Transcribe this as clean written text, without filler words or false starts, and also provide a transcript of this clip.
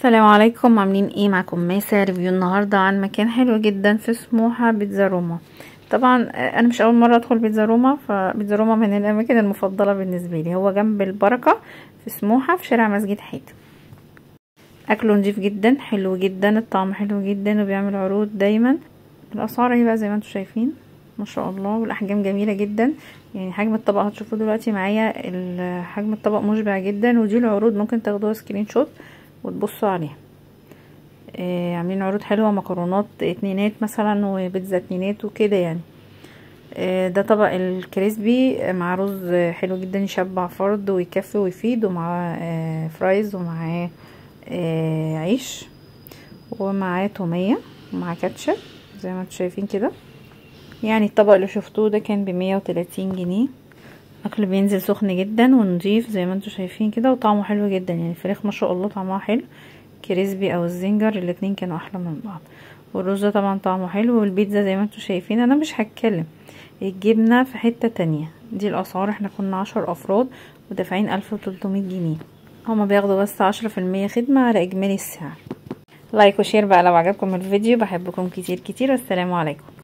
السلام عليكم، عاملين ايه؟ معكم ماسة ريفيو النهارده عن مكان حلو جدا في سموحه، بيتزا روما. طبعا انا مش اول مره ادخل بيتزا روما، فبيتزا روما من الاماكن المفضله بالنسبه لي. هو جنب البركه في سموحه في شارع مسجد حيت. اكله نضيف جدا، حلو جدا، الطعم حلو جدا، وبيعمل عروض دايما. الاسعار اهي بقى زي ما انتم شايفين ما شاء الله، والاحجام جميله جدا. يعني حجم الطبق هتشوفوه دلوقتي معايا، حجم الطبق مشبع جدا. ودي العروض ممكن تاخدوها سكرين شوت وتبصوا عليها. عاملين عروض حلوه، مكرونات اتنينات مثلا وبيتزا اتنينات وكده يعني. ده طبق الكريسبي مع رز حلو جدا، يشبع فرد ويكفي ويفيد، ومع فرايز، ومعاه عيش، ومعاه توميه، ومع كاتشب زي ما انتم شايفين كده. يعني الطبق اللي شفتوه ده كان ب130 جنيه. اكل بينزل سخن جدا ونضيف زي ما انتم شايفين كده، وطعمه حلو جدا. يعني الفراخ ما شاء الله طعمها حلو، كريسبي او الزنجر الاتنين كانوا احلى من بعض. والرز طبعا طعمه حلو، والبيتزا زي ما انتم شايفين. انا مش هتكلم، الجبنه في حته تانية. دي الاسعار، احنا كنا 10 افراد ودافعين 1300 جنيه. هما بياخدوا بس 10% خدمه على اجمالي السعر. لايك وشير بقى لو عجبكم الفيديو، بحبكم كتير كتير، والسلام عليكم.